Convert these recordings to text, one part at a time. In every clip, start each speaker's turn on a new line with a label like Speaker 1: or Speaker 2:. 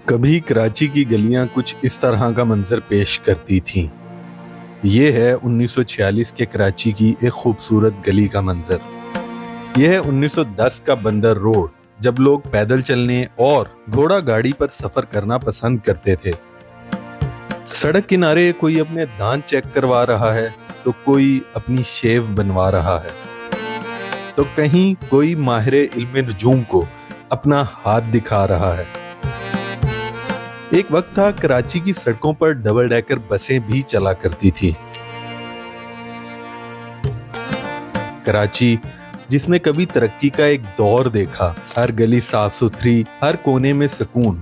Speaker 1: کبھی کراچی کی گلیاں کچھ اس طرح کا منظر پیش کرتی تھیں۔ یہ ہے 1946 کے کراچی کی ایک خوبصورت گلی کا منظر۔ یہ ہے 1910 کا بندر روڈ، جب لوگ پیدل چلنے اور گھوڑا گاڑی پر سفر کرنا پسند کرتے تھے۔ سڑک کنارے کوئی اپنے دانت چیک کروا رہا ہے تو کوئی اپنی شیو بنوا رہا ہے، تو کہیں کوئی ماہر علم نجوم کو اپنا ہاتھ دکھا رہا ہے۔ ایک وقت تھا کراچی کی سڑکوں پر ڈبل ڈیکر بسیں بھی چلا کرتی تھی۔ کراچی جس نے کبھی ترقی کا ایک دور دیکھا، ہر گلی صاف ستھری، ہر کونے میں سکون۔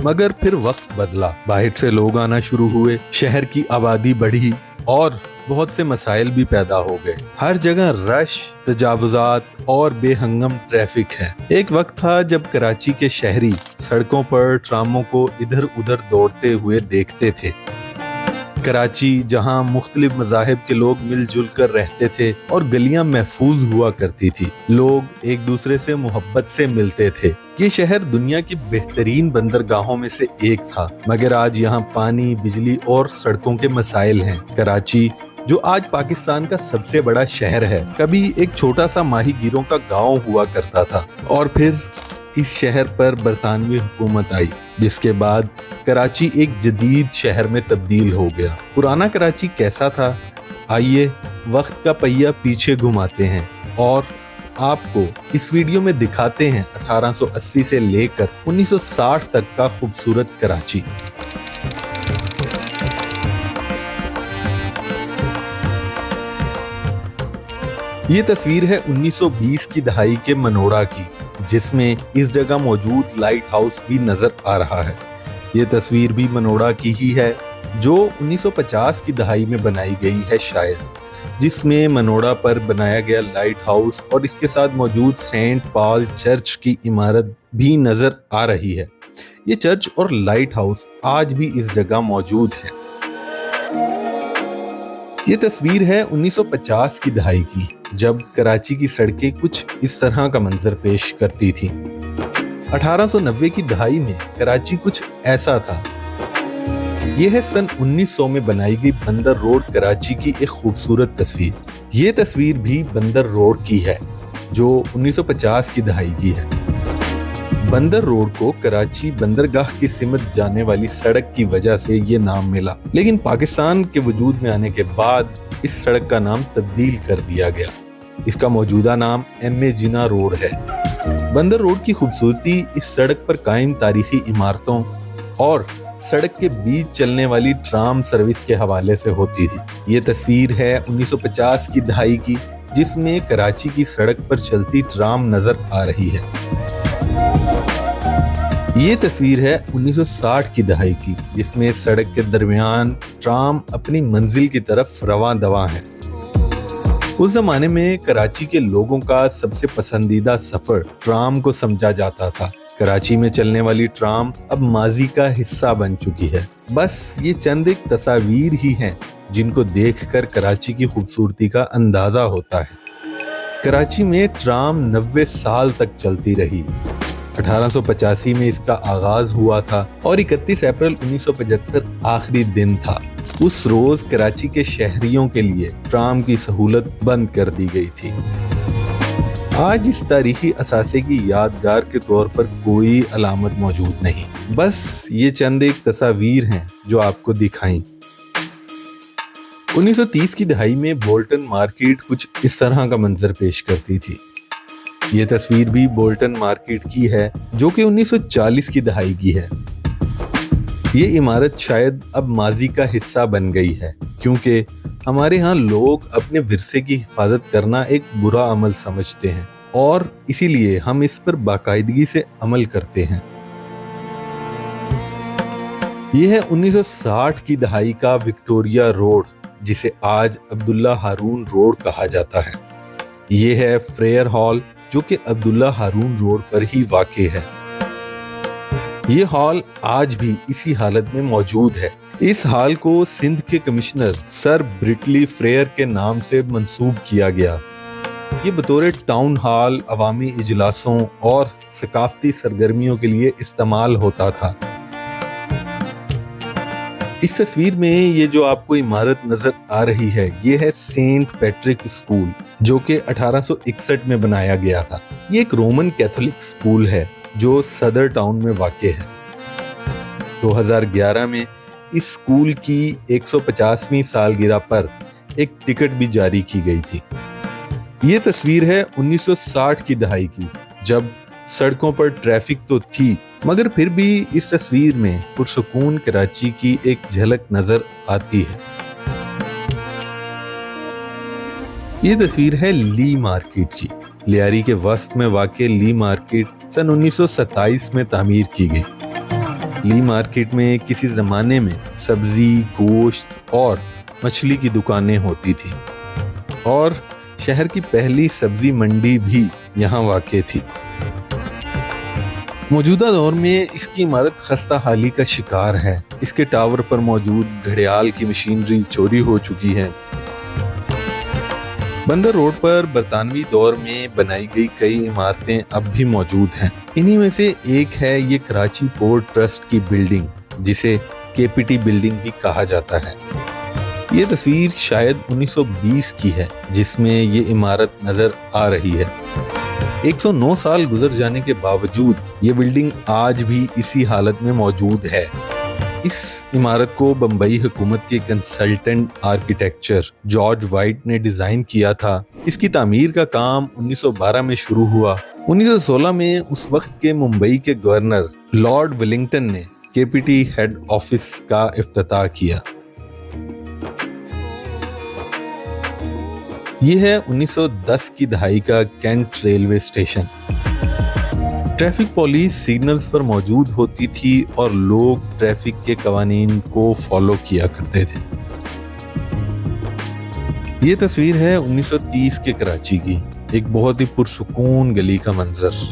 Speaker 1: مگر پھر وقت بدلا، باہر سے لوگ آنا شروع ہوئے، شہر کی آبادی بڑھی اور بہت سے مسائل بھی پیدا ہو گئے۔ ہر جگہ رش، تجاوزات اور بے ہنگم ٹریفک ہے۔ ایک وقت تھا جب کراچی کے شہری سڑکوں پر ٹراموں کو ادھر ادھر دوڑتے ہوئے دیکھتے تھے۔ کراچی جہاں مختلف مذاہب کے لوگ مل جل کر رہتے تھے اور گلیاں محفوظ ہوا کرتی تھی، لوگ ایک دوسرے سے محبت سے ملتے تھے۔ یہ شہر دنیا کی بہترین بندرگاہوں میں سے ایک تھا، مگر آج یہاں پانی، بجلی اور سڑکوں کے مسائل ہیں۔ کراچی جو آج پاکستان کا سب سے بڑا شہر ہے، کبھی ایک چھوٹا سا ماہی گیروں کا گاؤں ہوا کرتا تھا، اور پھر اس شہر پر برطانوی حکومت آئی، جس کے بعد کراچی ایک جدید شہر میں تبدیل ہو گیا۔ پرانا کراچی کیسا تھا؟ آئیے وقت کا پہیہ پیچھے گھماتے ہیں اور آپ کو اس ویڈیو میں دکھاتے ہیں 1880 سے لے کر 1960 تک کا خوبصورت کراچی۔ یہ تصویر ہے 1920 کی دہائی کے منوڑا کی، جس میں اس جگہ موجود لائٹ ہاؤس بھی نظر آ رہا ہے۔ یہ تصویر بھی منوڑا کی ہی ہے، جو 1950 کی دہائی میں بنائی گئی ہے شاید، جس میں منوڑا پر بنایا گیا لائٹ ہاؤس اور اس کے ساتھ موجود سینٹ پال چرچ کی عمارت بھی نظر آ رہی ہے۔ یہ چرچ اور لائٹ ہاؤس آج بھی اس جگہ موجود ہے۔ یہ تصویر ہے 1950 کی دہائی کی، جب کراچی کی سڑکیں کچھ اس طرح کا منظر پیش کرتی تھیں۔ 1890 کی دہائی میں کراچی کچھ ایسا تھا۔ یہ ہے سن 1900 میں بنائی گئی بندر روڈ کراچی کی ایک خوبصورت تصویر۔ یہ تصویر بھی بندر روڈ کی ہے، جو 1950 کی دہائی کی ہے۔ بندر روڈ کو کراچی بندرگاہ کی سمت جانے والی سڑک کی وجہ سے یہ نام ملا، لیکن پاکستان کے وجود میں آنے کے بعد اس سڑک کا نام تبدیل کر دیا گیا۔ اس کا موجودہ نام ایم جناح روڈ ہے۔ بندر روڈ کی خوبصورتی اس سڑک پر قائم تاریخی عمارتوں اور سڑک کے بیچ چلنے والی ٹرام سروس کے حوالے سے ہوتی تھی۔ یہ تصویر ہے 1950 کی دہائی کی، جس میں کراچی کی سڑک پر چلتی ٹرام نظر آ رہی ہے۔ یہ تصویر ہے 1960 کی دہائی کی، جس میں سڑک کے درمیان ٹرام اپنی منزل کی طرف رواں دواں ہے۔ اس زمانے میں کراچی کے لوگوں کا سب سے پسندیدہ سفر ٹرام کو سمجھا جاتا تھا۔ کراچی میں چلنے والی ٹرام اب ماضی کا حصہ بن چکی ہے۔ بس یہ چند ایک تصاویر ہی ہیں جن کو دیکھ کر کراچی کی خوبصورتی کا اندازہ ہوتا ہے۔ کراچی میں ٹرام 90 سال تک چلتی رہی۔ 1885 میں اس کا آغاز ہوا تھا اور 31 اپریل 1975 آخری دن تھا۔ اس روز کراچی کے شہریوں کے لیے ٹرام کی سہولت بند کر دی گئی تھی۔ آج اس تاریخی اثاثے کی یادگار کے طور پر کوئی علامت موجود نہیں، بس یہ چند ایک تصاویر ہیں جو آپ کو دکھائیں۔ 1930 کی دہائی میں بولٹن مارکیٹ کچھ اس طرح کا منظر پیش کرتی تھی۔ یہ تصویر بھی بولٹن مارکیٹ کی ہے، جو کہ 1940 کی دہائی کی ہے۔ یہ عمارت شاید اب ماضی کا حصہ بن گئی ہے، کیونکہ ہمارے ہاں لوگ اپنے ورثے کی حفاظت کرنا ایک برا عمل سمجھتے ہیں، اور اسی لیے ہم اس پر باقاعدگی سے عمل کرتے ہیں۔ یہ ہے 1960 کی دہائی کا وکٹوریا روڈ، جسے آج عبداللہ ہارون روڈ کہا جاتا ہے۔ یہ ہے فریئر ہال، جو کہ عبداللہ ہارون روڈ پر ہی واقع ہے۔ یہ ہال آج بھی اسی حالت میں موجود ہے۔ اس ہال کو سندھ کے کمشنر سر برٹلی فریئر کے نام سے منسوب کیا گیا۔ یہ بطور ٹاؤن ہال، عوامی اجلاسوں اور ثقافتی سرگرمیوں کے لیے استعمال ہوتا تھا۔ اس تصویر میں یہ جو آپ کو عمارت نظر آ رہی ہے، یہ ہے سینٹ پیٹرک اسکول، جو کہ 1861 میں بنایا گیا تھا۔ یہ ایک رومن کیتھولک اسکول ہے جو صدر ٹاؤن میں واقع ہے۔ 2011 میں اس اسکول کی 150ویں سالگرہ پر ایک ٹکٹ بھی جاری کی گئی تھی۔ یہ تصویر ہے 1960 کی دہائی کی، جب سڑکوں پر ٹریفک تو تھی، مگر پھر بھی اس تصویر میں پرسکون کراچی کی ایک جھلک نظر آتی ہے۔ یہ تصویر ہے لی مارکیٹ کی۔ لیاری کے وسط میں واقع لی مارکیٹ سن 1927 میں تعمیر کی گئی۔ لی مارکیٹ میں کسی زمانے میں سبزی، گوشت اور مچھلی کی دکانیں ہوتی تھی، اور شہر کی پہلی سبزی منڈی بھی یہاں واقع تھی۔ موجودہ دور میں اس کی عمارت خستہ حالی کا شکار ہے۔ اس کے ٹاور پر موجود گھڑیال کی مشینری چوری ہو چکی ہے۔ بندر روڈ پر برطانوی دور میں بنائی گئی کئی عمارتیں اب بھی موجود ہیں۔ انہی میں سے ایک ہے یہ کراچی پورٹ ٹرسٹ کی بلڈنگ، جسے KPT بلڈنگ بھی کہا جاتا ہے۔ یہ تصویر شاید 1920 کی ہے، جس میں یہ عمارت نظر آ رہی ہے۔ 109 سال گزر جانے کے باوجود یہ بلڈنگ آج بھی اسی حالت میں موجود ہے۔ اس عمارت کو بمبئی حکومت کے کنسلٹنٹ آرکیٹیکچر جارج وائٹ نے ڈیزائن کیا تھا۔ اس کی تعمیر کا کام 1912 میں شروع ہوا۔ 1916 میں اس وقت کے ممبئی کے گورنر لارڈ ویلنگٹن نے KPT ہیڈ آفس کا افتتاح کیا۔ یہ ہے 1910 کی دہائی کا Cantt railway station. Traffic police signals پر موجود ہوتی تھی اور لوگ ٹریفک کے قوانین کو فالو کیا کرتے تھے۔ یہ تصویر ہے 1930 کے کراچی کی، ایک بہت ہی پرسکون گلی کا منظر۔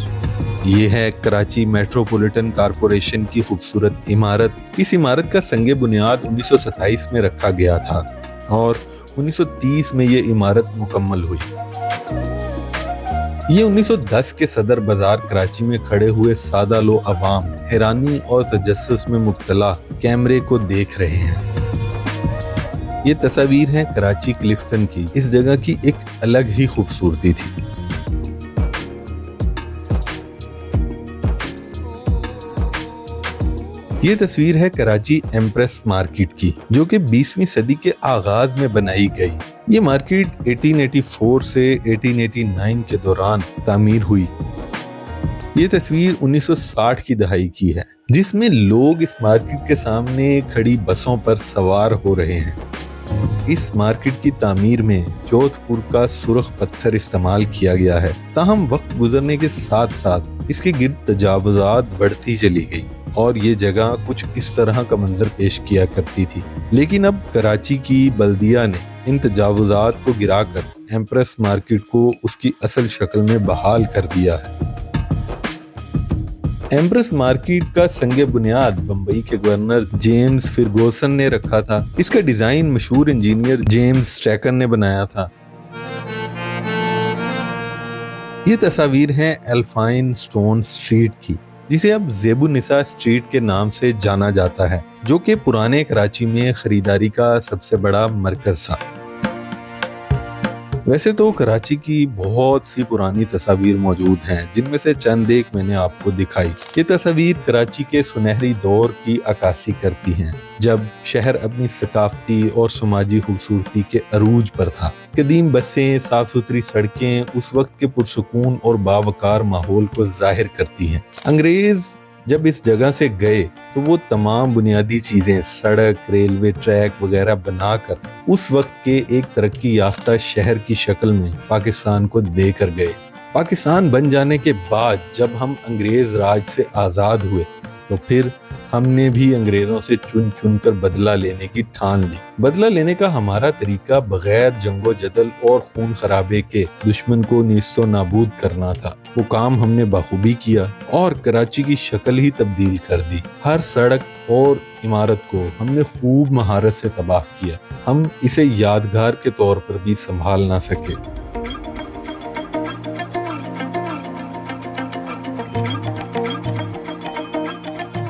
Speaker 1: یہ ہے کراچی میٹروپولیٹن کارپوریشن کی خوبصورت عمارت۔ اس عمارت کا سنگ بنیاد 1927 میں رکھا گیا تھا اور 1930 میں یہ عمارت مکمل ہوئی۔ یہ 1910 کے صدر بازار کراچی میں کھڑے ہوئے سادہ لو عوام حیرانی اور تجسس میں مبتلا کیمرے کو دیکھ رہے ہیں۔ یہ تصاویر ہیں کراچی کلفٹن کی۔ اس جگہ کی ایک الگ ہی خوبصورتی تھی۔ یہ تصویر ہے کراچی ایمپریس مارکیٹ کی، جو کہ 20ویں صدی کے آغاز میں بنائی گئی۔ یہ مارکیٹ 1884 سے 1889 کے دوران تعمیر ہوئی۔ یہ تصویر 1960 کی دہائی کی ہے، جس میں لوگ اس مارکیٹ کے سامنے کھڑی بسوں پر سوار ہو رہے ہیں۔ اس مارکیٹ کی تعمیر میں جودھ پور کا سرخ پتھر استعمال کیا گیا ہے، تاہم وقت گزرنے کے ساتھ ساتھ اس کے گرد تجاوزات بڑھتی چلی گئی اور یہ جگہ کچھ اس طرح کا منظر پیش کیا کرتی تھی۔ لیکن اب کراچی کی بلدیہ نے ان تجاوزات کو گرا کر ایمپریس مارکیٹ کو اس کی اصل شکل میں بحال کر دیا ہے۔ ایمپریس مارکیٹ کا سنگ بنیاد بمبئی کے گورنر جیمز فرگوسن نے رکھا تھا۔ اس کا ڈیزائن مشہور انجینئر جیمز سٹیکر نے بنایا تھا۔ یہ تصاویر ہیں ایلفائن سٹون سٹریٹ کی، جسے اب زیب النساء اسٹریٹ کے نام سے جانا جاتا ہے، جو کہ پرانے کراچی میں خریداری کا سب سے بڑا مرکز تھا۔ ویسے تو کراچی کی بہت سی پرانی تصاویر موجود ہیں، جن میں سے چند ایک میں نے آپ کو دکھائی۔ یہ تصاویر کراچی کے سنہری دور کی عکاسی کرتی ہیں، جب شہر اپنی ثقافتی اور سماجی خوبصورتی کے عروج پر تھا۔ قدیم بسیں، صاف ستھری سڑکیں اس وقت کے پرسکون اور باوقار ماحول کو ظاہر کرتی ہیں۔ انگریز جب اس جگہ سے گئے تو وہ تمام بنیادی چیزیں، سڑک، ریلوے ٹریک وغیرہ بنا کر اس وقت کے ایک ترقی یافتہ شہر کی شکل میں پاکستان کو دے کر گئے۔ پاکستان بن جانے کے بعد جب ہم انگریز راج سے آزاد ہوئے تو پھر ہم نے بھی انگریزوں سے چن چن کر بدلہ لینے کی ٹھان لی۔ بدلہ لینے کا ہمارا طریقہ بغیر جنگ و جدل اور خون خرابے کے دشمن کو نیست و نابود کرنا تھا۔ وہ کام ہم نے بخوبی کیا اور کراچی کی شکل ہی تبدیل کر دی۔ ہر سڑک اور عمارت کو ہم نے خوب مہارت سے تباہ کیا۔ ہم اسے یادگار کے طور پر بھی سنبھال نہ سکے۔